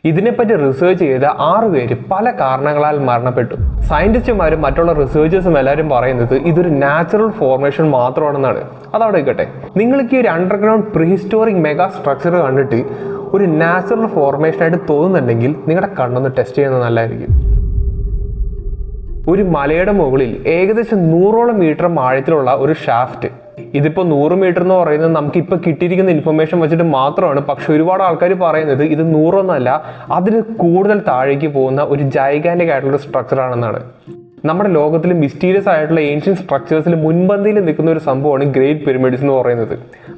ഇതിനെപ്പറ്റി റിസർച്ച് ചെയ്ത 6 പേര് പല കാരണങ്ങളാൽ മരണപ്പെട്ടു. സയന്റിസ്റ്റുമാരും മറ്റുള്ള റിസർച്ചേഴ്സും എല്ലാവരും പറയുന്നത് ഇതൊരു നാച്ചുറൽ ഫോർമേഷൻ മാത്രമാണെന്നാണ്. അതവിടെ നിൽക്കട്ടെ, നിങ്ങൾക്ക് ഈ ഒരു അണ്ടർഗ്രൗണ്ട് പ്രീഹിസ്റ്റോറിക് മെഗാ സ്ട്രക്ചർ കണ്ടിട്ട് ഒരു നാച്ചുറൽ ഫോർമേഷനായിട്ട് തോന്നുന്നുണ്ടെങ്കിൽ നിങ്ങളുടെ കണ്ണൊന്ന് ടെസ്റ്റ് ചെയ്യുന്നത് നല്ലതായിരിക്കും. ഒരു മലയുടെ മുകളിൽ ഏകദേശം 100ഓളം മീറ്റർ ആഴത്തിലുള്ള ഒരു ഷാഫ്റ്റ്. ഇതിപ്പോൾ 100 മീറ്റർ എന്ന് പറയുന്നത് നമുക്ക് ഇപ്പോൾ കിട്ടിയിരിക്കുന്ന ഇൻഫർമേഷൻ വെച്ചിട്ട് മാത്രമാണ്. പക്ഷെ ഒരുപാട് ആൾക്കാർ പറയുന്നത് ഇത് 100 ഒന്നല്ല, അതിന് കൂടുതൽ താഴേക്ക് പോകുന്ന ഒരു ജൈഗാന്റിക് ആയിട്ടുള്ള സ്ട്രക്ചർ ആണെന്നാണ്. നമ്മുടെ ലോകത്തിൽ മിസ്റ്റീരിയസ് ആയിട്ടുള്ള ഏൻഷ്യൻ സ്ട്രക്ചേഴ്സിൽ മുൻപന്തിയിൽ നിൽക്കുന്ന ഒരു സംഭവമാണ് ഗ്രേറ്റ് പിരമിഡ്സ് എന്ന് പറയുന്നത്.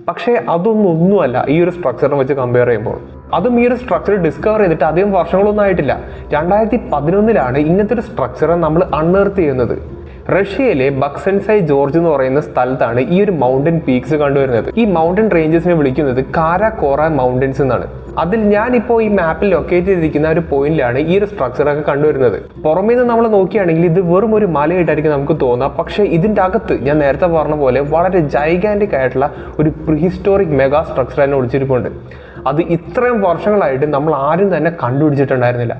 പക്ഷേ അതൊന്നുമല്ല ഈ ഒരു സ്ട്രക്ചറിനെ വെച്ച് കമ്പയർ ചെയ്യുമ്പോൾ. അതും ഈ ഒരു സ്ട്രക്ചർ ഡിസ്കവർ ചെയ്തിട്ട് അധികം വർഷങ്ങളൊന്നും ആയിട്ടില്ല. 2011 ഇങ്ങനത്തെ ഒരു സ്ട്രക്ചറെ നമ്മൾ അൺഎർത്ത് ചെയ്യുന്നത്. റഷ്യയിലെ ബക്സൻസൈ ജോർജ് എന്ന് പറയുന്ന സ്ഥലത്താണ് ഈ ഒരു മൗണ്ടൻ പീക്സ് കണ്ടുവരുന്നത്. ഈ മൗണ്ടൻ റേഞ്ചസിനെ വിളിക്കുന്നത് കാരാകോറ മൗണ്ടൻസ് എന്നാണ്. അതിൽ ഞാനിപ്പോൾ ഈ മാപ്പിൽ ലൊക്കേറ്റ് ചെയ്തിരിക്കുന്ന ഒരു പോയിന്റിലാണ് ഈ ഒരു സ്ട്രക്ചറൊക്കെ കണ്ടുവരുന്നത്. പുറമേ നിന്ന് നമ്മൾ നോക്കുകയാണെങ്കിൽ ഇത് വെറും ഒരു മലയായിട്ടായിരിക്കും നമുക്ക് തോന്നുക. പക്ഷേ ഇതിൻ്റെ അകത്ത് ഞാൻ നേരത്തെ പറഞ്ഞ പോലെ വളരെ ജൈഗാന്റിക് ആയിട്ടുള്ള ഒരു പ്രീഹിസ്റ്റോറിക് മെഗാ സ്ട്രക്ചർ തന്നെ ഒളിച്ചിരിപ്പുണ്ട്. അത് ഇത്രയും വർഷങ്ങളായിട്ട് നമ്മൾ ആരും തന്നെ കണ്ടുപിടിച്ചിട്ടുണ്ടായിരുന്നില്ല.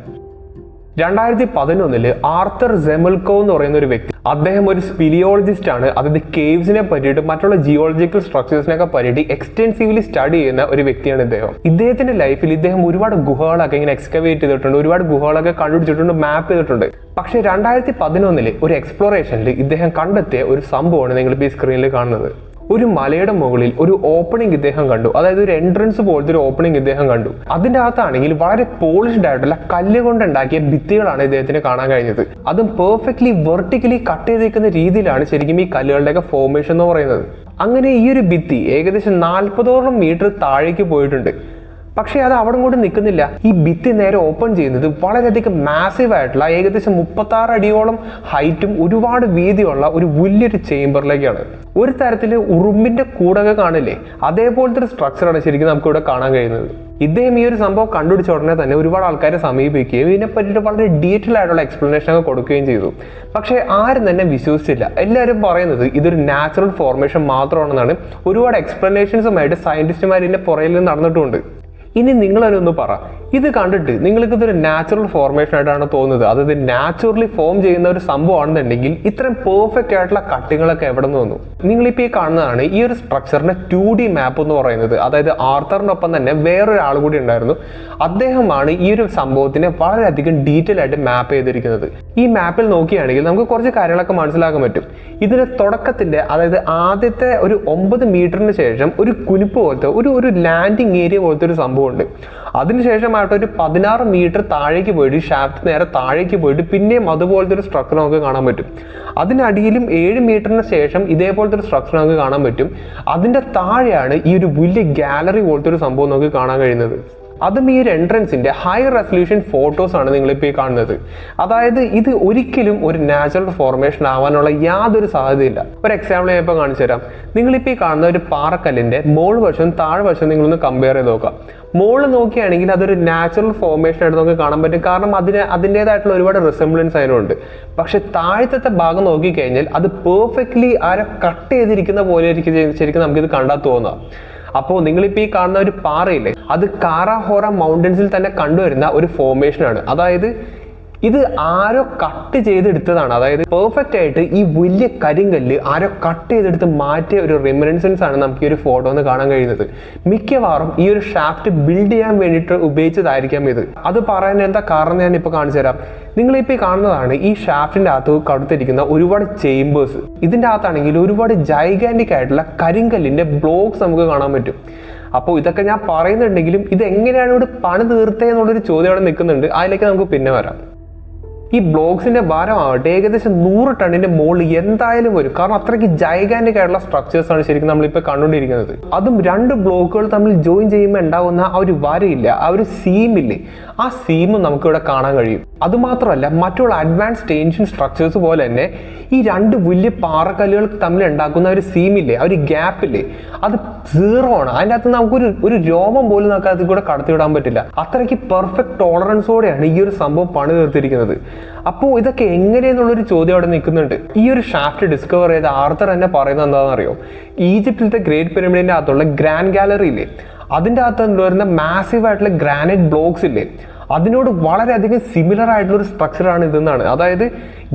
2011 ആർത്തർ സെമൽക്കോ എന്ന് പറയുന്ന ഒരു വ്യക്തി, അദ്ദേഹം ഒരു സ്പിലിയോളജിസ്റ്റ് ആണ്. അതായത് കേവ്സിനെ പറ്റിയിട്ട് മറ്റുള്ള ജിയോളജിക്കൽ സ്ട്രക്ചേഴ്സിനൊക്കെ പറ്റിയിട്ട് എക്സ്റ്റെൻസീവ്ലി സ്റ്റഡി ചെയ്യുന്ന ഒരു വ്യക്തിയാണ് ഇദ്ദേഹം. ഇദ്ദേഹത്തിന്റെ ലൈഫിൽ ഇദ്ദേഹം ഒരുപാട് ഗുഹകളൊക്കെ ഇങ്ങനെ എക്സ്കവേറ്റ് ചെയ്തിട്ടുണ്ട്, ഒരുപാട് ഗുഹകളൊക്കെ കണ്ടുപിടിച്ചിട്ടുണ്ട്, മാപ്പ് ചെയ്തിട്ടുണ്ട്. പക്ഷേ 2011 ഒരു എക്സ്പ്ലോറേഷനിൽ ഇദ്ദേഹം കണ്ടെത്തിയ ഒരു സംഭവമാണ് നിങ്ങളിപ്പോൾ ഈ സ്ക്രീനിൽ കാണുന്നത്. ഒരു മലയുടെ മുകളിൽ ഒരു ഓപ്പണിംഗ് ഇദ്ദേഹം കണ്ടു. അതായത് ഒരു എൻട്രൻസ് പോലത്തെ ഒരു ഓപ്പണിംഗ് ഇദ്ദേഹം കണ്ടു. അതിൻ്റെ അകത്താണെങ്കിൽ വളരെ പോളിഷ്ഡ് ആയിട്ടുള്ള കല്ല് കൊണ്ടുണ്ടാക്കിയ ഭിത്തികളാണ് ഇദ്ദേഹത്തിന് കാണാൻ കഴിഞ്ഞത്. അതും പെർഫെക്റ്റ്ലി വെർട്ടിക്കലി കട്ട് ചെയ്തിരിക്കുന്ന രീതിയിലാണ് ശരിക്കും ഈ കല്ലുകളുടെയൊക്കെ ഫോർമേഷൻ എന്ന് പറയുന്നത്. അങ്ങനെ ഈ ഒരു ഭിത്തി ഏകദേശം 40ഓളം മീറ്റർ താഴേക്ക് പോയിട്ടുണ്ട്. പക്ഷേ അത് അവിടെ കൊണ്ട് നിൽക്കുന്നില്ല. ഈ ഭിത്തി നേരെ ഓപ്പൺ ചെയ്യുന്നത് വളരെയധികം മാസീവ് ആയിട്ടുള്ള ഏകദേശം 36 അടിയോളം ഹൈറ്റും ഒരുപാട് വീതിയുള്ള ഒരു വലിയൊരു ചേംബറിലേക്കാണ്. ഒരു തരത്തിൽ ഉറുമ്പിന്റെ കൂടൊക്കെ കാണില്ലേ, അതേപോലത്തെ ഒരു സ്ട്രക്ചറാണ് ശരിക്കും നമുക്ക് ഇവിടെ കാണാൻ കഴിയുന്നത്. ഇദ്ദേഹം ഈ ഒരു സംഭവം കണ്ടുപിടിച്ച ഉടനെ തന്നെ ഒരുപാട് ആൾക്കാരെ സമീപിക്കുകയും ഇതിനെ പറ്റിയിട്ട് വളരെ ഡീറ്റെയിൽ ആയിട്ടുള്ള എക്സ്പ്ലനേഷൻ ഒക്കെ കൊടുക്കുകയും ചെയ്തു. പക്ഷേ ആരും തന്നെ വിശ്വസിച്ചില്ല. എല്ലാവരും പറയുന്നത് ഇതൊരു നാച്ചുറൽ ഫോർമേഷൻ മാത്രമാണെന്നാണ്. ഒരുപാട് എക്സ്പ്ലനേഷൻസുമായിട്ട് സയന്റിസ്റ്റുമാർ ഇതിന്റെ പുറകിൽ നടന്നിട്ടുമുണ്ട്. ഇനി നിങ്ങളൊന്ന് പറ, ഇത് കണ്ടിട്ട് നിങ്ങൾക്ക് ഇതൊരു നാച്ചുറൽ ഫോർമേഷൻ ആയിട്ടാണ് തോന്നുന്നത്, അതായത് നാച്ചുറലി ഫോം ചെയ്യുന്ന ഒരു സംഭവമാണെന്നുണ്ടെങ്കിൽ ഇത്രയും പെർഫെക്റ്റ് ആയിട്ടുള്ള കട്ടിങ്ങളൊക്കെ എവിടെ നിന്ന് വന്നു? നിങ്ങളിപ്പോൾ ഈ കാണുന്നതാണ് ഈ ഒരു സ്ട്രക്ചറിന്റെ 2D മാപ്പ് എന്ന് പറയുന്നത്. അതായത് ആർത്തറിനൊപ്പം തന്നെ വേറൊരാൾ കൂടി ഉണ്ടായിരുന്നു. അദ്ദേഹമാണ് ഈ ഒരു സംഭവത്തിനെ വളരെയധികം ഡീറ്റെയിൽ ആയിട്ട് മാപ്പ് ചെയ്തിരിക്കുന്നത്. ഈ മാപ്പിൽ നോക്കുകയാണെങ്കിൽ നമുക്ക് കുറച്ച് കാര്യങ്ങളൊക്കെ മനസ്സിലാക്കാൻ പറ്റും. ഇതിന്റെ തുടക്കത്തിന്റെ അതായത് ആദ്യത്തെ ഒരു 9 മീറ്ററിന് ശേഷം ഒരു കുനിപ്പ് പോലത്തെ ഒരു ലാൻഡിങ് ഏരിയ പോലത്തെ ഒരു സംഭവം ഉണ്ട്. അതിനുശേഷമായിട്ട് ഒരു 16 മീറ്റർ താഴേക്ക് പോയിട്ട് ഷാഫ്റ്റ് നേരെ താഴേക്ക് പോയിട്ട് പിന്നെയും അതുപോലത്തെ ഒരു സ്ട്രക്ചർ നമുക്ക് കാണാൻ പറ്റും. അതിനടിയിലും 7 മീറ്ററിന് ശേഷം ഇതേപോലത്തെ ഒരു സ്ട്രക്ചർ നമുക്ക് കാണാൻ പറ്റും. അതിന്റെ താഴെയാണ് ഈ ഒരു വലിയ ഗാലറി പോലത്തെ ഒരു സംഭവം നമുക്ക് കാണാൻ കഴിയുന്നത്. അതും ഈ ഒരു എൻട്രൻസിന്റെ ഹൈ റെസൊല്യൂഷൻ ഫോട്ടോസ് ആണ് നിങ്ങളിപ്പോൾ ഈ കാണുന്നത്. അതായത് ഇത് ഒരിക്കലും ഒരു നാച്ചുറൽ ഫോർമേഷൻ ആവാനുള്ള യാതൊരു സാധ്യതയില്ല. ഒരു എക്സാമ്പിൾ ഞാൻ ഇപ്പോൾ കാണിച്ചു തരാം. നിങ്ങളിപ്പോൾ ഈ കാണുന്ന ഒരു പാറക്കല്ലിന്റെ മോൾ വശവും താഴെ വശവും നിങ്ങളൊന്ന് കമ്പയർ ചെയ്ത് നോക്കാം. മോള് നോക്കുകയാണെങ്കിൽ അതൊരു നാച്ചുറൽ ഫോർമേഷൻ ആയിട്ട് നമുക്ക് കാണാൻ പറ്റും, കാരണം അതിൻ്റെതായിട്ടുള്ള ഒരുപാട് റിസംബ്ലൻസ് അതിനുണ്ട്. പക്ഷെ താഴത്തെ ഭാഗം നോക്കിക്കഴിഞ്ഞാൽ അത് പെർഫെക്റ്റ്ലി ആരെ കട്ട് ചെയ്തിരിക്കുന്ന പോലെ ശരിക്കും നമുക്കിത് കണ്ടാൽ തോന്നുക. അപ്പോൾ നിങ്ങളിപ്പോൾ ഈ കാണുന്ന ഒരു പാറയില്ലേ, അത് കാരാകോറ മൗണ്ടൻസിൽ തന്നെ കണ്ടുവരുന്ന ഒരു ഫോർമേഷനാണ്. അതായത് ഇത് ആരോ കട്ട് ചെയ്തെടുത്തതാണ്. അതായത് പെർഫെക്റ്റ് ആയിട്ട് ഈ വലിയ കരിങ്കല്ല് ആരോ കട്ട് ചെയ്തെടുത്ത് മാറ്റിയ ഒരു റിമനൻസൻസ് ആണ് നമുക്ക് ഈ ഒരു ഫോട്ടോ ഒന്ന് കാണാൻ കഴിയുന്നത്. മിക്കവാറും ഈ ഒരു ഷാഫ്റ്റ് ബിൽഡ് ചെയ്യാൻ വേണ്ടിയിട്ട് ഉപയോഗിച്ചതായിരിക്കാം ഇത്. അത് പറയാൻ എന്താ കാരണം ഞാൻ ഇപ്പോൾ കാണിച്ചു തരാം. നിങ്ങളിപ്പോൾ കാണുന്നതാണ് ഈ ഷാഫ്റ്റിന്റെ അകത്ത് കടുത്തിരിക്കുന്ന ഒരുപാട് ചേംബേഴ്സ്. ഇതിൻ്റെ അകത്താണെങ്കിൽ ഒരുപാട് ജൈഗാന്റിക് ആയിട്ടുള്ള കരിങ്കല്ലിന്റെ ബ്ലോക്സ് നമുക്ക് കാണാൻ പറ്റും. അപ്പോൾ ഇതൊക്കെ ഞാൻ പറയുന്നുണ്ടെങ്കിലും ഇത് എങ്ങനെയാണ് ഇവിടെ പണി തീർത്തേ എന്നുള്ളൊരു ചോദ്യം അവിടെ നിൽക്കുന്നുണ്ട്. അതിലേക്ക് നമുക്ക് പിന്നെ വരാം. ഈ ബ്ലോക്സിന്റെ ഭാരമാവട്ടെ ഏകദേശം 100 ടണ്ണിന്റെ മുകളിൽ എന്തായാലും വരും, കാരണം അത്രയ്ക്ക് ജൈഗാന്റിക് ആയിട്ടുള്ള സ്ട്രക്ചേഴ്സ് ആണ് ശരിക്കും നമ്മളിപ്പോൾ കണ്ടുകൊണ്ടിരിക്കുന്നത്. അതും 2 ബ്ലോക്കുകൾ തമ്മിൽ ജോയിൻ ചെയ്യുമ്പോൾ ഉണ്ടാവുന്ന ആ ഒരു വരയില്ല, ആ ഒരു സീമില്ലേ, ആ സീമും നമുക്കിവിടെ കാണാൻ കഴിയും. അതുമാത്രമല്ല മറ്റുള്ള അഡ്വാൻസ്ഡ് ഏൻഷ്യൻ സ്ട്രക്ചേഴ്സ് പോലെ തന്നെ ഈ 2 വലിയ പാറക്കല്ലുകൾ തമ്മിൽ ഉണ്ടാക്കുന്ന ഒരു സീമില്ലേ, ആ ഒരു ഗ്യാപ്പില്ലേ, അത് 0 ആണ്. അതിൻ്റെ അകത്ത് നമുക്കൊരു രോമം പോലും നമുക്ക് അതിൽ കൂടെ കടത്തിവിടാൻ പറ്റില്ല. അത്രയ്ക്ക് പെർഫെക്റ്റ് ടോളറൻസോടെയാണ് ഈ ഒരു സംഭവം പണി തീർത്തിരിക്കുന്നത്. അപ്പോൾ ഇതൊക്കെ എങ്ങനെയെന്നുള്ളൊരു ചോദ്യം അവിടെ നിൽക്കുന്നുണ്ട്. ഈ ഒരു ഷാഫ്റ്റ് ഡിസ്കവർ ചെയ്ത ആർത്തർ തന്നെ പറയുന്നത് എന്താണെന്ന് അറിയോ? ഈജിപ്തിലത്തെ ഗ്രേറ്റ് പിരമിഡിന്റെ അകത്തുള്ള ഗ്രാൻഡ് ഗാലറി ഇല്ലേ, അതിൻ്റെ അകത്ത് വരുന്ന മാസീവ് ആയിട്ടുള്ള ഗ്രാനൈറ്റ് ബ്ലോക്സ് ഇല്ലേ, അതിനോട് വളരെയധികം സിമിലർ ആയിട്ടുള്ള ഒരു സ്ട്രക്ചറാണ് ഇതെന്നാണ്. അതായത്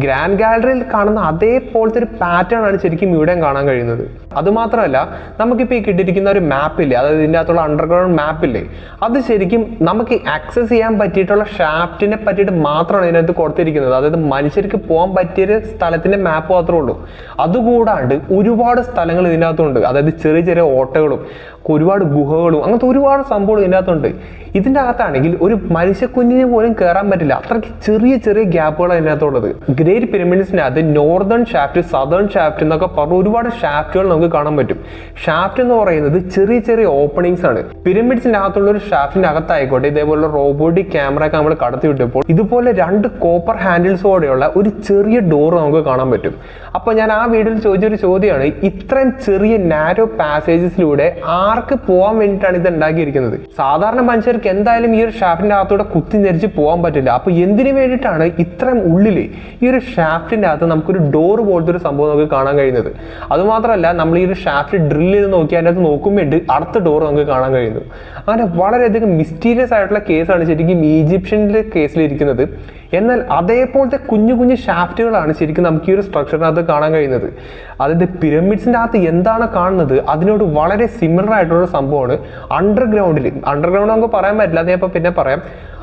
ഗ്രാൻഡ് ഗാലറിയിൽ കാണുന്ന അതേപോലത്തെ ഒരു പാറ്റേൺ ആണ് ശരിക്കും ഇവിടെയും കാണാൻ കഴിയുന്നത്. അതുമാത്രമല്ല, നമുക്കിപ്പോൾ ഈ കിട്ടിയിരിക്കുന്ന ഒരു മാപ്പില്ലേ, അതായത് ഇതിൻ്റെ അകത്തുള്ള അണ്ടർഗ്രൗണ്ട് മാപ്പില്ലേ, അത് ശരിക്കും നമുക്ക് ആക്സസ് ചെയ്യാൻ പറ്റിയിട്ടുള്ള ഷാഫ്റ്റിനെ പറ്റിയിട്ട് മാത്രമാണ് ഇതിനകത്ത് കൊടുത്തിരിക്കുന്നത്. അതായത് മനുഷ്യർക്ക് പോകാൻ പറ്റിയൊരു സ്ഥലത്തിൻ്റെ മാപ്പ് മാത്രമേ ഉള്ളൂ. അതുകൂടാണ്ട് ഒരുപാട് സ്ഥലങ്ങൾ ഇതിനകത്തുണ്ട്. അതായത് ചെറിയ ചെറിയ ഓട്ടകളും ഒരുപാട് ഗുഹകളും അങ്ങനത്തെ ഒരുപാട് സംഭവങ്ങൾ ഇതിൻ്റെ അകത്തുണ്ട്. ഇതിൻ്റെ അകത്താണെങ്കിൽ ഒരു മനുഷ്യക്കുഞ്ഞിന് പോലും കയറാൻ പറ്റില്ല, അത്രയ്ക്ക് ചെറിയ ചെറിയ ഗ്യാപ്പുകളാണ് ഇതിനകത്തുള്ളത്. ഗ്രേറ്റ് പിരമിഡ്സിനകത്ത് നോർത്തേൺ ഷാഫ്റ്റ്, സദേൺ ഷാഫ്റ്റ് എന്നൊക്കെ പറഞ്ഞ് ഒരുപാട് ഷാഫ്റ്റുകൾ നമുക്ക് കാണാൻ പറ്റും. ഷാഫ്റ്റ് എന്ന് പറയുന്നത് ചെറിയ ചെറിയ ഓപ്പണിങ്സ് ആണ്. പിരമിഡ്സിൻ്റെ അകത്തുള്ള ഒരു ഷാഫ്റ്റിൻ്റെ അകത്തായിക്കോട്ടെ ഇതേപോലെ റോബോട്ടിക് ക്യാമറ ഒക്കെ നമ്മൾ കടത്തി വിട്ടപ്പോൾ ഇതുപോലെ 2 കോപ്പർ ഹാൻഡിൽസോടെയുള്ള ഒരു ചെറിയ ഡോർ നമുക്ക് കാണാൻ പറ്റും. അപ്പോൾ ഞാൻ ആ വീഡിയോയിൽ ചോദിച്ചൊരു ചോദ്യമാണ്, ഇത്രയും ചെറിയ നാരോ പാസേജസിലൂടെ ആർക്ക് പോകാൻ വേണ്ടിയിട്ടാണ് ഇത് ഉണ്ടാക്കിയിരിക്കുന്നത്? സാധാരണ മനുഷ്യർക്ക് എന്തായാലും ഈ ഒരു ഷാഫ്റ്റിന്റെ അകത്തൂടെ കുത്തി നെരിച്ച് പോകാൻ പറ്റില്ല. അപ്പൊ എന്തിനു വേണ്ടിയിട്ടാണ് ഇത്രയും ഉള്ളില് ഈ ഒരു ഷാഫ്റ്റിന്റെ അകത്ത് നമുക്കൊരു ഡോർ പോലത്തെ ഒരു സംഭവം നമുക്ക് കാണാൻ കഴിയുന്നത്? അതുമാത്രമല്ല, നമ്മൾ ഈ ഒരു ഷാഫ്റ്റ് ഡ്രിൽ ചെയ്ത് നോക്കി അതിൻ്റെ അകത്ത് നോക്കുമ്പോൾ അടുത്ത ഡോർ നമുക്ക് കാണാൻ കഴിയുന്നു. അങ്ങനെ വളരെയധികം മിസ്റ്റീരിയസ് ആയിട്ടുള്ള കേസാണ് ശരിക്കും ഈജിപ്ഷ്യൻ്റെ കേസിലിരിക്കുന്നത്. എന്നാൽ അതേപോലത്തെ കുഞ്ഞു കുഞ്ഞു ഷാഫ്റ്റുകളാണ് ശരിക്കും നമുക്ക് ഈ ഒരു സ്ട്രക്ചറിനകത്ത് കാണാൻ കഴിയുന്നത്. അതായത് പിരമിഡ്സിൻ്റെ അകത്ത് എന്താണ് കാണുന്നത് അതിനോട് വളരെ സിമിലർ ആയിട്ടുള്ള സംഭവമാണ് അണ്ടർഗ്രൗണ്ടിൽ. അണ്ടർഗ്രൗണ്ട് നമുക്ക് പറയാൻ പറ്റില്ല, അത് ഞാൻ ഇപ്പോൾ പിന്നെ പറയാം.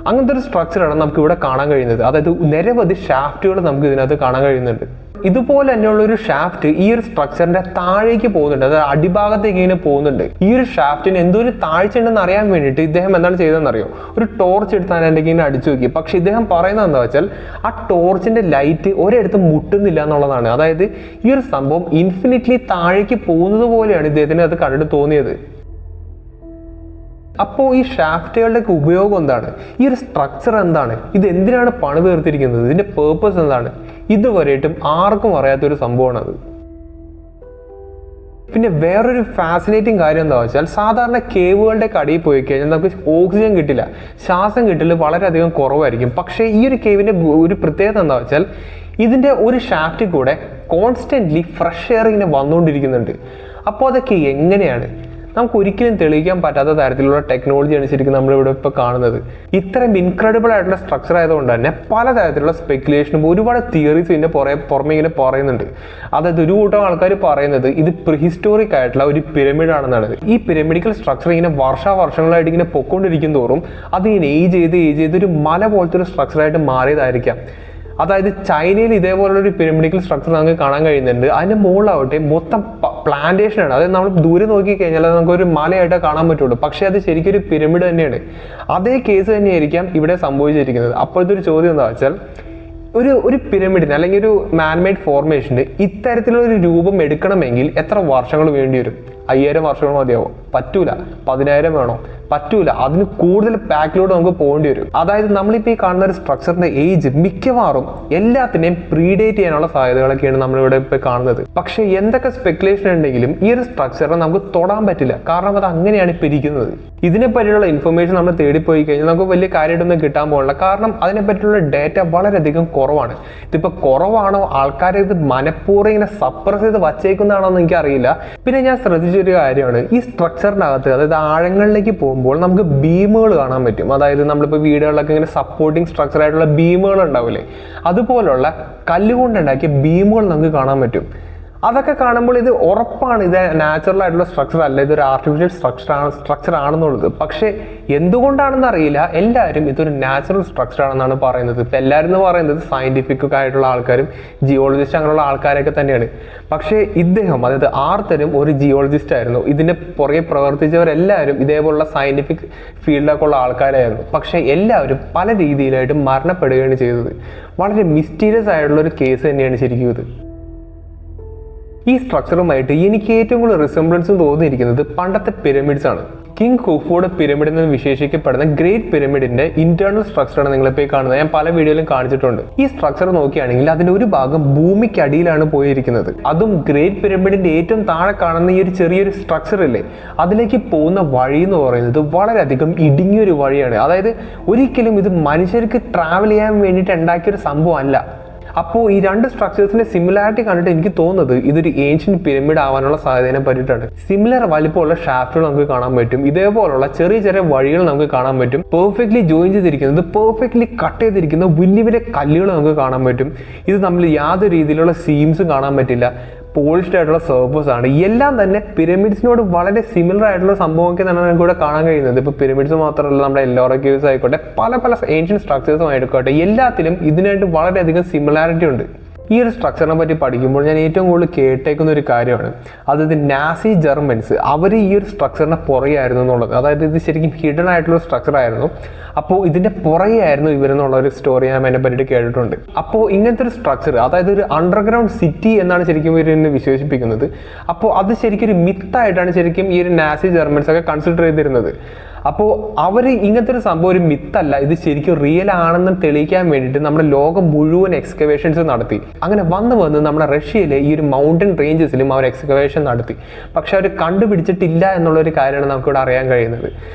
അങ്ങനത്തെ ഒരു സ്ട്രക്ചറാണ് നമുക്ക് ഇവിടെ കാണാൻ കഴിയുന്നത്. അതായത് നിരവധി ഷാഫ്റ്റുകൾ നമുക്ക് ഇതിനകത്ത് കാണാൻ കഴിയുന്നുണ്ട്. ഇതുപോലെ തന്നെയുള്ള ഒരു ഷാഫ്റ്റ് ഈ ഒരു സ്ട്രക്ചറിന്റെ താഴേക്ക് പോകുന്നുണ്ട്, അതായത് അടിഭാഗത്തേക്ക് ഇങ്ങനെ പോകുന്നുണ്ട്. ഈ ഒരു ഷാഫ്റ്റിന് എന്തോ ഒരു താഴ്ച ഉണ്ടെന്ന് അറിയാൻ വേണ്ടിയിട്ട് ഇദ്ദേഹം എന്താണ് ചെയ്തതെന്ന് അറിയോ? ഒരു ടോർച്ച് എടുത്താൽ എൻ്റെ ഇങ്ങനെ അടിച്ചു നോക്കി. പക്ഷെ ഇദ്ദേഹം പറയുന്നത് എന്താ വെച്ചാൽ ആ ടോർച്ചിന്റെ ലൈറ്റ് ഒരിടത്തും മുട്ടുന്നില്ല എന്നുള്ളതാണ്. അതായത് ഈ ഒരു സംഭവം ഇൻഫിനിറ്റ്ലി താഴേക്ക് പോകുന്നത് പോലെയാണ് ഇദ്ദേഹത്തിന് അത് കണ്ടിട്ട് തോന്നിയത്. അപ്പോൾ ഈ ഷാഫ്റ്റുകളുടെയൊക്കെ ഉപയോഗം എന്താണ്? ഈ ഒരു സ്ട്രക്ചർ എന്താണ്? ഇത് എന്തിനാണ് പണി തീർത്തിരിക്കുന്നത്? ഇതിന്റെ പേർപ്പസ് എന്താണ്? ഇതുവരെയായിട്ടും ആർക്കും അറിയാത്തൊരു സംഭവമാണത്. പിന്നെ വേറൊരു ഫാസിനേറ്റിംഗ് കാര്യം എന്താ വെച്ചാൽ, സാധാരണ കേവുകളുടെ കടിയിൽ പോയി കഴിഞ്ഞാൽ നമുക്ക് ഓക്സിജൻ കിട്ടില്ല, ശ്വാസം കിട്ടൽ വളരെയധികം കുറവായിരിക്കും. പക്ഷേ ഈ ഒരു കേവിന്റെ ഒരു പ്രത്യേകത എന്താ വെച്ചാൽ, ഇതിന്റെ ഒരു ഷാഫ്റ്റിൽ കൂടെ കോൺസ്റ്റന്റ്ലി ഫ്രഷ് എയർ ഇങ്ങനെ വന്നുകൊണ്ടിരിക്കുന്നുണ്ട്. അപ്പോൾ അതൊക്കെ എങ്ങനെയാണ്? നമുക്ക് ഒരിക്കലും തെളിയിക്കാൻ പറ്റാത്ത തരത്തിലുള്ള ടെക്നോളജിയാണ് ശരിക്കും നമ്മളിവിടെ ഇപ്പോൾ കാണുന്നത്. ഇത്രയും ഇൻക്രെഡിബിൾ ആയിട്ടുള്ള സ്ട്രക്ചർ ആയതുകൊണ്ട് തന്നെ പലതരത്തിലുള്ള സ്പെക്കുലേഷനും ഒരുപാട് തിയറീസ് ഇതിൻ്റെ പുറമെ ഇങ്ങനെ പറയുന്നുണ്ട്. അതായത് ഒരു കൂട്ടം ആൾക്കാർ പറയുന്നത് ഇത് പ്രീഹിസ്റ്റോറിക് ആയിട്ടുള്ള ഒരു പിരമിഡ് ആണെന്നാണ്. ഈ പിരമിഡിക്കൽ സ്ട്രക്ചർ ഇങ്ങനെ വർഷങ്ങളായിട്ട് ഇങ്ങനെ പൊക്കൊണ്ടിരിക്കും തോറും അതിങ്ങനെ ഏജ് ചെയ്ത് ഒരു മല പോലത്തെ ഒരു സ്ട്രക്ചറായിട്ട് മാറിയതായിരിക്കാം. അതായത് ചൈനയിൽ ഇതേപോലുള്ളൊരു പിരമിഡിക്കൽ സ്ട്രക്ചർ നമുക്ക് കാണാൻ കഴിയുന്നുണ്ട്. അതിൻ്റെ മുകളിലാവട്ടെ മൊത്തം പ്ലാന്റേഷനാണ്. അതായത് നമ്മൾ ദൂരെ നോക്കിക്കഴിഞ്ഞാൽ നമുക്കൊരു മലയായിട്ട് കാണാൻ പറ്റുള്ളൂ, പക്ഷേ അത് ശരിക്കും ഒരു പിരമിഡ് തന്നെയാണ്. അതേ കേസ് തന്നെയായിരിക്കാം ഇവിടെ സംഭവിച്ചിരിക്കുന്നത്. അപ്പോഴത്തെ ഒരു ചോദ്യം എന്താ വെച്ചാൽ, ഒരു പിരമിഡിന് അല്ലെങ്കിൽ ഒരു മാൻമെയ്ഡ് ഫോർമേഷന് ഇത്തരത്തിലൊരു രൂപം എടുക്കണമെങ്കിൽ എത്ര വർഷങ്ങൾ വേണ്ടി വരും? 5000 വർഷങ്ങൾ മതിയാവും? പറ്റൂല. 10000 വേണോ? പറ്റൂല. അതിന് കൂടുതൽ പാക്കിലൂടെ നമുക്ക് പോകേണ്ടി വരും. അതായത് നമ്മളിപ്പോൾ ഈ കാണുന്ന ഒരു സ്ട്രക്ചറിന്റെ ഏജ് മിക്കവാറും എല്ലാത്തിനെയും പ്രീഡേറ്റ് ചെയ്യാനുള്ള സാധ്യതകളൊക്കെയാണ് നമ്മളിവിടെ ഇപ്പോൾ കാണുന്നത്. പക്ഷേ എന്തൊക്കെ സ്പെക്കുലേഷൻ ഉണ്ടെങ്കിലും ഈ ഒരു സ്ട്രക്ചറിനെ നമുക്ക് തൊടാൻ പറ്റില്ല, കാരണം അത് അങ്ങനെയാണ് ഇപ്പോൾ ഇരിക്കുന്നത്. ഇതിനെപ്പറ്റിയുള്ള ഇൻഫർമേഷൻ നമ്മൾ തേടിപ്പോയി കഴിഞ്ഞാൽ നമുക്ക് വലിയ കാര്യമായിട്ടൊന്നും കിട്ടാൻ പോകില്ല, കാരണം അതിനെപ്പറ്റിയുള്ള ഡേറ്റ വളരെയധികം കുറവാണ്. ഇതിപ്പോൾ കുറവാണോ, ആൾക്കാരെ ഇത് മനഃപൂർവ്വം ഇങ്ങനെ സപ്രസ് ചെയ്ത് വച്ചേക്കുന്നതാണോ എന്ന് എനിക്കറിയില്ല. പിന്നെ ഞാൻ ശ്രദ്ധിച്ചൊരു കാര്യമാണ്, ഈ സ്ട്രക്ചറിനകത്ത് അതായത് ആഴങ്ങളിലേക്ക് പോകുമ്പോൾ നമുക്ക് ബീമുകൾ കാണാൻ പറ്റും. അതായത് നമ്മളിപ്പോൾ വീടുകളിലൊക്കെ ഇങ്ങനെ സപ്പോർട്ടിങ് സ്ട്രക്ചർ ആയിട്ടുള്ള ബീമുകൾ ഉണ്ടാവില്ലേ, അതുപോലുള്ള കല്ലുകൊണ്ടുണ്ടാക്കിയ ബീമുകൾ നമുക്ക് കാണാൻ പറ്റും. അതൊക്കെ കാണുമ്പോൾ ഇത് ഉറപ്പാണ് ഇത് നാച്ചുറൽ ആയിട്ടുള്ള സ്ട്രക്ചർ അല്ല, ഇതൊരു ആർട്ടിഫിഷ്യൽ സ്ട്രക്ചർ ആണെന്നുള്ളത്. പക്ഷേ എന്തുകൊണ്ടാണെന്ന് അറിയില്ല, എല്ലാവരും ഇതൊരു നാച്ചുറൽ സ്ട്രക്ചർ ആണെന്നാണ് പറയുന്നത്. ഇപ്പം എല്ലാവരും എന്ന് പറയുന്നത് സയന്റിഫിക് ആയിട്ടുള്ള ആൾക്കാരും ജിയോളജിസ്റ്റ് അങ്ങനെയുള്ള ആൾക്കാരൊക്കെ തന്നെയാണ്. പക്ഷേ ഇദ്ദേഹം, അതായത് ആർത്തരും ഒരു ജിയോളജിസ്റ്റ് ആയിരുന്നു. ഇതിൻ്റെ പുറകെ പ്രവർത്തിച്ചവരെല്ലാവരും ഇതേപോലുള്ള സയന്റിഫിക് ഫീൽഡിലൊക്കെ ഉള്ള ആൾക്കാരായിരുന്നു. പക്ഷേ എല്ലാവരും പല രീതിയിലായിട്ട് മരണപ്പെടുകയാണ് ചെയ്തത്. വളരെ മിസ്റ്റീരിയസ് ആയിട്ടുള്ള ഒരു കേസ് തന്നെയാണ് ശരിക്കും ഇത്. ഈ സ്ട്രക്ചറുമായിട്ട് എനിക്ക് ഏറ്റവും കൂടുതൽ റിസംബ്ലൻസ് തോന്നിയിരിക്കുന്നത് പണ്ടത്തെ പിരമിഡ്സ് ആണ്. കിങ് ഖുഫുയുടെ പിരമിഡ് എന്ന് വിശേഷിക്കപ്പെടുന്ന ഗ്രേറ്റ് പിരമിഡിന്റെ ഇന്റേണൽ സ്ട്രക്ചറാണ് നിങ്ങളിപ്പോൾ കാണുന്നത്. ഞാൻ പല വീഡിയോയിലും കാണിച്ചിട്ടുണ്ട്. ഈ സ്ട്രക്ചർ നോക്കുകയാണെങ്കിൽ അതിന്റെ ഒരു ഭാഗം ഭൂമിക്കടിയിലാണ് പോയിരിക്കുന്നത്. അതും ഗ്രേറ്റ് പിരമിഡിന്റെ ഏറ്റവും താഴെ കാണുന്ന ഈ ഒരു ചെറിയൊരു സ്ട്രക്ചർ ഇല്ലേ, അതിലേക്ക് പോകുന്ന വഴി എന്ന് പറയുന്നത് വളരെയധികം ഇടുങ്ങിയൊരു വഴിയാണ്. അതായത് ഒരിക്കലും ഇത് മനുഷ്യർക്ക് ട്രാവൽ ചെയ്യാൻ വേണ്ടിയിട്ട് ഉണ്ടാക്കിയൊരു സംഭവം അല്ല. അപ്പോൾ ഈ രണ്ട് സ്ട്രക്ചേഴ്സിന്റെ സിമിലാരിറ്റി കണ്ടിട്ട് എനിക്ക് തോന്നുന്നത് ഇതൊരു ഏൻഷ്യന്റ് പിരമിഡ് ആവാനുള്ള സാധ്യതയെ പറ്റിയിട്ടാണ്. സിമിലർ വലിപ്പമുള്ള ഷാഫ്റ്റുകൾ നമുക്ക് കാണാൻ പറ്റും, ഇതേപോലുള്ള ചെറിയ ചെറിയ വഴികൾ നമുക്ക് കാണാൻ പറ്റും, പെർഫെക്റ്റ്ലി ജോയിൻ ചെയ്തിരിക്കുന്നത്, പെർഫെക്റ്റ്ലി കട്ട് ചെയ്തിരിക്കുന്ന വലിയ വലിയ കല്ലുകൾ നമുക്ക് കാണാൻ പറ്റും. ഇത് തമ്മിൽ യാതൊരു രീതിയിലുള്ള സീംസും കാണാൻ പറ്റില്ല, പോളിഷ്ഡ് ആയിട്ടുള്ള സർഫസ് ആണ്. എല്ലാം തന്നെ പിരമിഡ്സിനോട് വളരെ സിമിലർ ആയിട്ടുള്ള സംഭവമൊക്കെ തന്നെ നമുക്ക് ഇവിടെ കാണാൻ കഴിയുന്നത്. ഇപ്പോൾ പിരമിഡ്സ് മാത്രമല്ല, നമ്മുടെ എല്ലോറ കേവ്സ് ആയിക്കോട്ടെ, പല പല ഏൻഷ്യന്റ് സ്ട്രക്ചേഴ്സും ആയിക്കോട്ടെ, എല്ലാത്തിലും ഇതിനായിട്ട് വളരെയധികം സിമിലാരിറ്റി ഉണ്ട്. ഈ ഒരു സ്ട്രക്ചറിനെ പറ്റി പഠിക്കുമ്പോൾ ഞാൻ ഏറ്റവും കൂടുതൽ കേട്ടേക്കുന്ന ഒരു കാര്യമാണ്, അതായത് നാസി ജർമ്മൻസ് അവർ ഈ ഒരു സ്ട്രക്ചറിനെ പുറകെയായിരുന്നു എന്നുള്ളത്. അതായത് ഇത് ശരിക്കും ഹിഡൻ ആയിട്ടുള്ള സ്ട്രക്ചർ ആയിരുന്നു. അപ്പോൾ ഇതിൻ്റെ പുറകെയായിരുന്നു ഇവരെന്നുള്ള ഒരു സ്റ്റോറി ഞാൻ അതിനെ പറ്റിയിട്ട് കേട്ടിട്ടുണ്ട്. അപ്പോൾ ഇങ്ങനത്തെ ഒരു സ്ട്രക്ചർ, അതായത് ഒരു അണ്ടർഗ്രൗണ്ട് സിറ്റി എന്നാണ് ശരിക്കും ഇവരെന്നെ വിശേഷിപ്പിക്കുന്നത്. അപ്പോൾ അത് ശരിക്കും ഒരു മിത്തായിട്ടാണ് ശരിക്കും ഈ ഒരു നാസി ജർമ്മൻസ് ഒക്കെ കൺസിഡർ ചെയ്തിരുന്നത്. അപ്പോൾ അവർ ഇങ്ങനത്തെ ഒരു സംഭവം ഒരു മിത്തല്ല, ഇത് ശരിക്കും റിയൽ ആണെന്ന് തെളിയിക്കാൻ വേണ്ടിയിട്ട് നമ്മുടെ ലോകം മുഴുവൻ എക്സ്കവേഷൻസ് നടത്തി. അങ്ങനെ വന്ന് നമ്മുടെ റഷ്യയിലെ ഈ ഒരു മൗണ്ടൻ റേഞ്ചസിലും അവർ എക്സ്കവേഷൻ നടത്തി. പക്ഷെ അവർ കണ്ടുപിടിച്ചിട്ടില്ല എന്നുള്ളൊരു കാര്യമാണ് നമുക്കിവിടെ അറിയാൻ കഴിയുന്നത്.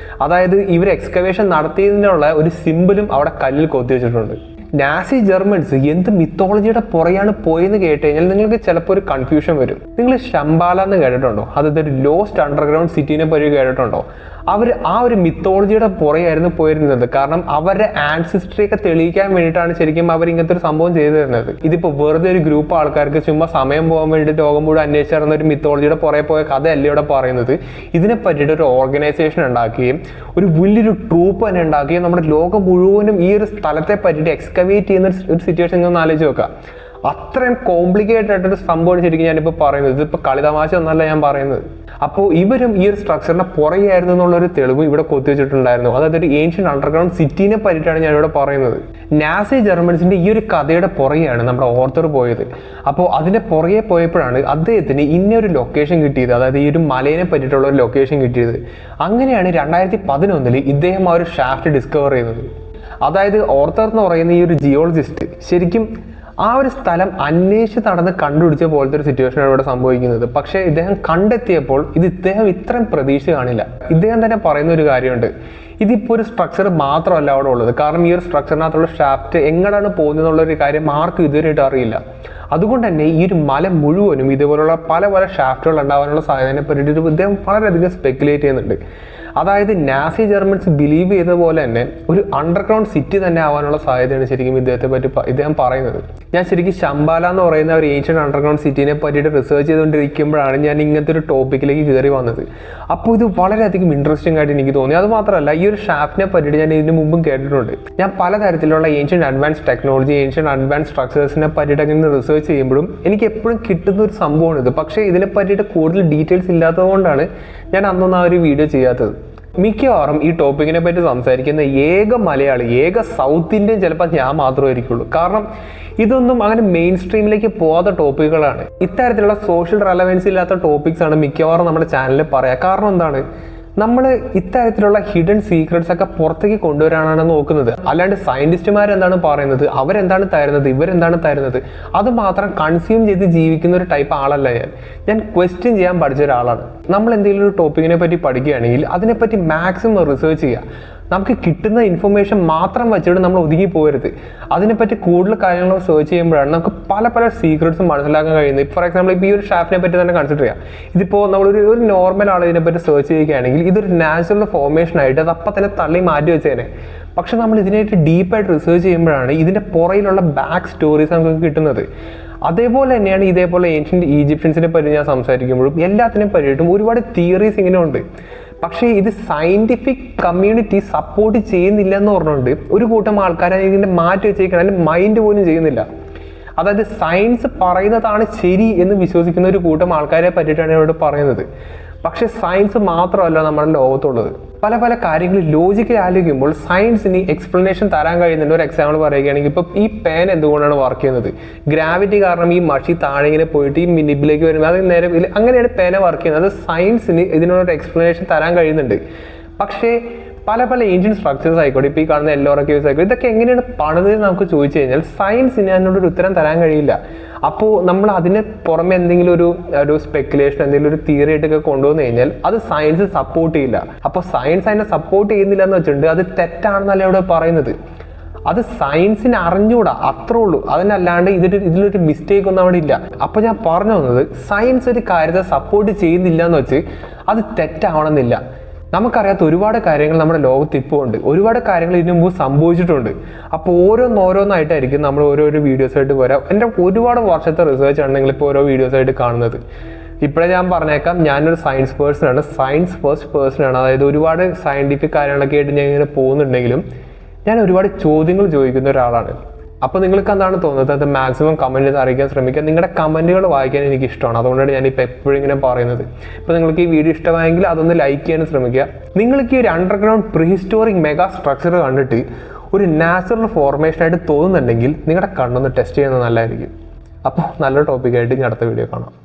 അതായത് ഇവർ എക്സ്കവേഷൻ നടത്തിയതിനുള്ള ഒരു സിമ്പിളും അവിടെ കല്ലിൽ കൊത്തി വെച്ചിട്ടുണ്ട്. നാസി ജർമ്മൻസ് എന്ത് മിത്തോളജിയുടെ പുറയാണ് പോയെന്ന് കേട്ട് കഴിഞ്ഞാൽ നിങ്ങൾക്ക് ചിലപ്പോൾ ഒരു കൺഫ്യൂഷൻ വരും. നിങ്ങൾ ശംബാല എന്ന് കേട്ടിട്ടുണ്ടോ? അതായത് ഒരു ലോസ്റ്റ് അണ്ടർഗ്രൗണ്ട് സിറ്റീനെ പറ്റി കേട്ടിട്ടുണ്ടോ? അവർ ആ ഒരു മിത്തോളജിയുടെ പുറയായിരുന്നു പോയിരുന്നത്. കാരണം അവരുടെ ആൻസിസ്ട്രി ഒക്കെ തെളിയിക്കാൻ വേണ്ടിയിട്ടാണ് ശരിക്കും അവർ ഇങ്ങനത്തെ ഒരു സംഭവം ചെയ്തു തരുന്നത്. ഇതിപ്പോൾ വെറുതെ ഒരു ഗ്രൂപ്പ് ആൾക്കാർക്ക് ചുമ്മാ സമയം പോകാൻ വേണ്ടിയിട്ട് ലോകം മുഴുവൻ അന്വേഷിച്ചിരുന്ന ഒരു മിത്തോളജിയുടെ പുറകെ പോയ കഥയല്ല ഇവിടെ പറയുന്നത്. ഇതിനെ പറ്റിയിട്ട് ഒരു ഓർഗനൈസേഷൻ ഉണ്ടാക്കുകയും ഒരു വലിയൊരു ട്രൂപ്പ് തന്നെ ഉണ്ടാക്കുകയും നമ്മുടെ ലോകം മുഴുവനും ഈ ഒരു സ്ഥലത്തെ പറ്റിയിട്ട് എക്സ്കവേറ്റ് ചെയ്യുന്ന ഒരു സിറ്റുവേഷൻ ഒന്ന് ആലോചിച്ച് നോക്കുക. അത്രയും കോംപ്ലിക്കേറ്റഡ് ആയിട്ടൊരു സംഭവം ശരിക്കും ഞാനിപ്പോൾ പറയുന്നത്. ഇതിപ്പോൾ കളിതമാശ ഒന്നല്ല ഞാൻ പറയുന്നത്. അപ്പോൾ ഇവരും ഈ ഒരു സ്ട്രക്ചറിന്റെ പുറകെയായിരുന്നു എന്നുള്ളൊരു തെളിവ് ഇവിടെ കൊത്തിവെച്ചിട്ടുണ്ടായിരുന്നു. അതായത് ഒരു ഏൻഷ്യന്റ് അണ്ടർഗ്രൗണ്ട് സിറ്റീനെ പറ്റിയിട്ടാണ് ഞാനിവിടെ പറയുന്നത്. നാസി ജർമ്മൻസിന്റെ ഈ ഒരു കഥയുടെ പുറകെയാണ് നമ്മുടെ ഓർത്തർ പോയത്. അപ്പോൾ അതിന്റെ പുറകെ പോയപ്പോഴാണ് അദ്ദേഹത്തിന് ഇന്നൊരു ലൊക്കേഷൻ കിട്ടിയത്, അതായത് ഈ ഒരു മലയെ പറ്റിയിട്ടുള്ള ഒരു ലൊക്കേഷൻ കിട്ടിയത്. അങ്ങനെയാണ് 2011 ഇദ്ദേഹം ആ ഒരു ഷാഫ്റ്റ് ഡിസ്കവർ ചെയ്യുന്നത്. അതായത് ഓർത്തർ എന്ന് പറയുന്ന ഈ ഒരു ജിയോളജിസ്റ്റ് ശരിക്കും ആ ഒരു സ്ഥലം അന്വേഷിച്ച് നടന്ന് കണ്ടുപിടിച്ച പോലത്തെ ഒരു സിറ്റുവേഷനാണ് ഇവിടെ സംഭവിക്കുന്നത്. പക്ഷേ ഇദ്ദേഹം കണ്ടെത്തിയപ്പോൾ ഇദ്ദേഹം ഇത്രയും പ്രതീക്ഷ കാണില്ല. ഇദ്ദേഹം തന്നെ പറയുന്ന ഒരു കാര്യമുണ്ട്, ഇതിപ്പോൾ ഒരു സ്ട്രക്ചർ മാത്രമല്ല അവിടെ ഉള്ളത്. കാരണം ഈ ഒരു സ്ട്രക്ചറിനകത്തുള്ള ഷാഫ്റ്റ് എങ്ങനെയാണ് പോകുന്നതെന്നുള്ളൊരു കാര്യം ആർക്കും ഇതുവരെയായിട്ട് അറിയില്ല. അതുകൊണ്ട് തന്നെ ഈ ഒരു മല മുഴുവനും ഇതുപോലുള്ള പല പല ഷാഫ്റ്റുകൾ ഉണ്ടാകാനുള്ള സാധ്യതയെ പറ്റിയിട്ട് ഇദ്ദേഹം വളരെയധികം സ്പെക്കുലേറ്റ് ചെയ്യുന്നുണ്ട്. അതായത് നാസി ജർമ്മൻസ് ബിലീവ് ചെയ്ത പോലെ തന്നെ ഒരു അണ്ടർഗ്രൗണ്ട് സിറ്റി തന്നെ ആവാനുള്ള സാധ്യതയാണ് ശരിക്കും ഇദ്ദേഹം പറയുന്നത്. ഞാൻ ശരിക്കും ശംബാല എന്ന് പറയുന്ന ഒരു ഏൻഷ്യന്റ് അണ്ടർഗ്രൗണ്ട് സിറ്റിനെ പറ്റിയിട്ട് റിസർച്ച് ചെയ്തുകൊണ്ടിരിക്കുമ്പോഴാണ് ഞാൻ ഇങ്ങനത്തെ ഒരു ടോപ്പിക്കിലേക്ക് കയറി വന്നത്. അപ്പോൾ ഇത് വളരെയധികം ഇൻട്രസ്റ്റിംഗ് ആയിട്ട് എനിക്ക് തോന്നി. അത് മാത്രമല്ല, ഈ ഒരു ഷാഫ്റ്റിനെ പറ്റിയിട്ട് ഞാൻ ഇതിന് മുമ്പും കേട്ടിട്ടുണ്ട്. ഞാൻ പലതരത്തിലുള്ള ancient advance technology, ancient advance സ്ട്രക്ചേഴ്സിനെ പറ്റിയിട്ടൊക്കെ ഇങ്ങനെ റിസർച്ച് ചെയ്യുമ്പോഴും എനിക്ക് എപ്പോഴും കിട്ടുന്ന ഒരു സംഭവമാണ് ഇത്. പക്ഷേ ഇതിനെ പറ്റിയിട്ട് കൂടുതൽ ഡീറ്റെയിൽസ് ഇല്ലാത്തത് കൊണ്ടാണ് ഞാൻ അന്നൊന്നും ആ ഒരു വീഡിയോ ചെയ്യാത്തത്. മിക്കവാറും ഈ ടോപ്പിക്കിനെ പറ്റി സംസാരിക്കുന്ന ഏക മലയാളി, ഏക സൗത്ത് ഇന്ത്യൻ ചിലപ്പോൾ ഞാൻ മാത്രമായിരിക്കുള്ളൂ. കാരണം ഇതൊന്നും അങ്ങനെ മെയിൻ സ്ട്രീമിലേക്ക് പോകാത്ത ടോപ്പിക്കുകളാണ്. ഇത്തരത്തിലുള്ള സോഷ്യൽ റെലവൻസ് ഇല്ലാത്ത ടോപ്പിക്സ് ആണ് മിക്കവാറും നമ്മുടെ ചാനലിൽ പറയാം. കാരണം എന്താണ്, നമ്മൾ ഇത്തരത്തിലുള്ള ഹിഡൻ സീക്രട്സ് ഒക്കെ പുറത്തേക്ക് കൊണ്ടുവരാനാണ് നോക്കുന്നത്. അല്ലാണ്ട് സയന്റിസ്റ്റുമാർ എന്താണ് പറയുന്നത്, അവരെന്താണ് തരുന്നത്, ഇവരെന്താണ് തരുന്നത്, അത് മാത്രം കൺസ്യൂം ചെയ്ത് ജീവിക്കുന്ന ഒരു ടൈപ്പ് ആളല്ല ഞാൻ ക്വസ്റ്റ്യൻ ചെയ്യാൻ പഠിച്ച ഒരാളാണ്. നമ്മൾ എന്തെങ്കിലും ഒരു ടോപ്പിക്കിനെ പറ്റി പഠിക്കുകയാണെങ്കിൽ അതിനെപ്പറ്റി മാക്സിമം റിസർച്ച് ചെയ്യുക. നമുക്ക് കിട്ടുന്ന ഇൻഫർമേഷൻ മാത്രം വെച്ചിട്ട് നമ്മൾ ഒതുങ്ങി പോകരുത്. അതിനെപ്പറ്റി കൂടുതൽ കാര്യങ്ങൾ സെർച്ച് ചെയ്യുമ്പോഴാണ് നമുക്ക് പല പല സീക്രട്സും മനസ്സിലാക്കാൻ കഴിയുന്നത്. ഫോർ എക്സാമ്പിൾ, ഇപ്പോൾ ഈ ഒരു ഷാഫ്റ്റിനെ പറ്റി തന്നെ കൺസിഡർ ചെയ്യാം. ഇതിപ്പോൾ നമ്മളൊരു നോർമൽ ആൾ ഇതിനെപ്പറ്റി സെർച്ച് ചെയ്യുകയാണെങ്കിൽ ഇതൊരു നാച്ചുറൽ ഫോർമേഷൻ ആയിട്ട് അത് അപ്പം തന്നെ തള്ളി മാറ്റി വെച്ചേനെ. പക്ഷെ നമ്മൾ ഇതിനായിട്ട് ഡീപ്പായിട്ട് റിസർച്ച് ചെയ്യുമ്പോഴാണ് ഇതിൻ്റെ പുറയിലുള്ള ബാക്ക് സ്റ്റോറീസ് നമുക്ക് കിട്ടുന്നത്. അതേപോലെ തന്നെയാണ് ഇതേപോലെ ഏൻഷ്യന്റ് ഈജിപ്ഷ്യൻസിനെ പറ്റി ഞാൻ സംസാരിക്കുമ്പോഴും എല്ലാത്തിനെ പറ്റിയിട്ടും ഒരുപാട് തിയറീസ് ഇങ്ങനെ ഉണ്ട്. പക്ഷേ ഇത് സയന്റിഫിക് കമ്മ്യൂണിറ്റി സപ്പോർട്ട് ചെയ്യുന്നില്ല എന്ന് പറഞ്ഞുകൊണ്ട് ഒരു കൂട്ടം ആൾക്കാരെ ഇതിൻ്റെ മാറ്റി വെച്ചേക്കണം, അതിൻ്റെ മൈൻഡ് പോലും ചെയ്യുന്നില്ല. അതായത് സയൻസ് പറയുന്നതാണ് ശരി എന്ന് വിശ്വസിക്കുന്ന ഒരു കൂട്ടം ആൾക്കാരെ പറ്റിയിട്ടാണ് ഇവിടെ പറയുന്നത്. പക്ഷെ സയൻസ് മാത്രമല്ല നമ്മുടെ ലോകത്തുള്ളത്. പല പല കാര്യങ്ങൾ ലോജിക്കലി ആലോചിക്കുമ്പോൾ സയൻസിന് എക്സ്പ്ലനേഷൻ തരാൻ കഴിയുന്നുണ്ട്. ഒരു എക്സാമ്പിൾ പറയുകയാണെങ്കിൽ ഇപ്പോൾ ഈ പേൻ എന്തുകൊണ്ടാണ് വർക്ക് ചെയ്യുന്നത്, ഗ്രാവിറ്റി കാരണം ഈ മഷി താഴെ ഇങ്ങനെ പോയിട്ട് ഈ മിനിബിലേക്ക് വരുന്നത്, അത് നേരെ അങ്ങനെയാണ് പേന വർക്ക് ചെയ്യുന്നത്. അത് സയൻസിന് ഇതിനൊരു എക്സ്പ്ലനേഷൻ തരാൻ കഴിയുന്നുണ്ട്. പക്ഷേ പല പല ഏൻഷ്യന്റ് സ്ട്രക്ചേഴ്സ് ആയിക്കോട്ടെ, ഇപ്പോൾ ഈ കാണുന്ന എല്ലോറ കേവ്സ് ആയിക്കോട്ടെ, ഇതൊക്കെ എങ്ങനെയാണ് പണിതെന്ന് നമുക്ക് ചോദിച്ചു കഴിഞ്ഞാൽ സയൻസിന് അതിനോടൊരു ഉത്തരം തരാൻ കഴിയില്ല. അപ്പോൾ നമ്മൾ അതിന് പുറമെ എന്തെങ്കിലും ഒരു സ്പെക്കുലേഷൻ, എന്തെങ്കിലും ഒരു തിയറി ആയിട്ടൊക്കെ കൊണ്ടുവന്നു കഴിഞ്ഞാൽ അത് സയൻസ് സപ്പോർട്ട് ചെയ്യില്ല. അപ്പോൾ സയൻസ് അതിനെ സപ്പോർട്ട് ചെയ്യുന്നില്ല എന്ന് വെച്ചിട്ടുണ്ട് അത് തെറ്റാണെന്നല്ല ഇവിടെ പറയുന്നത്. അത് സയൻസിന് അറിഞ്ഞുകൂടാ, അത്രേ ഉള്ളൂ. അതിനല്ലാണ്ട് ഇതിലൊരു മിസ്റ്റേക്ക് ഒന്നും അവിടെ ഇല്ല. അപ്പോൾ ഞാൻ പറഞ്ഞു വന്നത്, സയൻസ് ഒരു കാര്യത്തെ സപ്പോർട്ട് ചെയ്യുന്നില്ല എന്ന് വെച്ച് അത് തെറ്റാവണമെന്നില്ല. നമുക്കറിയാത്ത ഒരുപാട് കാര്യങ്ങൾ നമ്മുടെ ലോകത്ത് ഇപ്പോൾ ഉണ്ട്, ഒരുപാട് കാര്യങ്ങൾ ഇതിനു മുമ്പ് സംഭവിച്ചിട്ടുണ്ട്. അപ്പോൾ ഓരോന്നായിട്ടായിരിക്കും നമ്മൾ ഓരോരോ വീഡിയോസായിട്ട് വരാം. എൻ്റെ ഒരുപാട് വർഷത്തെ റിസർച്ച് ആണ് നിങ്ങളിപ്പോൾ ഓരോ വീഡിയോസായിട്ട് കാണുന്നത്. ഇപ്പോഴേ ഞാൻ പറഞ്ഞേക്കാം, ഞാനൊരു സയൻസ് പേഴ്സണാണ്, സയൻസ് ഫസ്റ്റ് പേഴ്സണാണ്. അതായത് ഒരുപാട് സയൻറ്റിഫിക് കാര്യങ്ങളൊക്കെ ആയിട്ട് ഞാൻ ഇങ്ങനെ പോകുന്നുണ്ടെങ്കിലും ഞാൻ ഒരുപാട് ചോദ്യങ്ങൾ ചോദിക്കുന്ന ഒരാളാണ്. അപ്പോൾ നിങ്ങൾക്ക് എന്താണ് തോന്നുന്നത്, അത് മാക്സിമം കമൻറ്റ് ചെയ്ത് അറിയിക്കാൻ ശ്രമിക്കുക. നിങ്ങളുടെ കമൻറ്റുകൾ വായിക്കാൻ എനിക്ക് ഇഷ്ടമാണ്, അതുകൊണ്ടാണ് ഞാനിപ്പോൾ എപ്പോഴും ഇങ്ങനെ പറയുന്നത്. ഇപ്പോൾ നിങ്ങൾക്ക് ഈ വീഡിയോ ഇഷ്ടമായെങ്കിൽ അതൊന്ന് ലൈക്ക് ചെയ്യാൻ ശ്രമിക്കുക. നിങ്ങൾക്ക് ഈ ഒരു അണ്ടർഗ്രൗണ്ട് പ്രീഹിസ്റ്റോറിക് മെഗാ സ്ട്രക്ചർ കണ്ടിട്ട് ഒരു നാച്ചുറൽ ഫോർമേഷനായിട്ട് തോന്നുന്നുണ്ടെങ്കിൽ നിങ്ങളുടെ കണ്ണൊന്ന് ടെസ്റ്റ് ചെയ്യുന്നത് നല്ലതായിരിക്കും. അപ്പോൾ നല്ലൊരു ടോപ്പിക്കായിട്ട് ഇനി അടുത്ത വീഡിയോ കാണാം.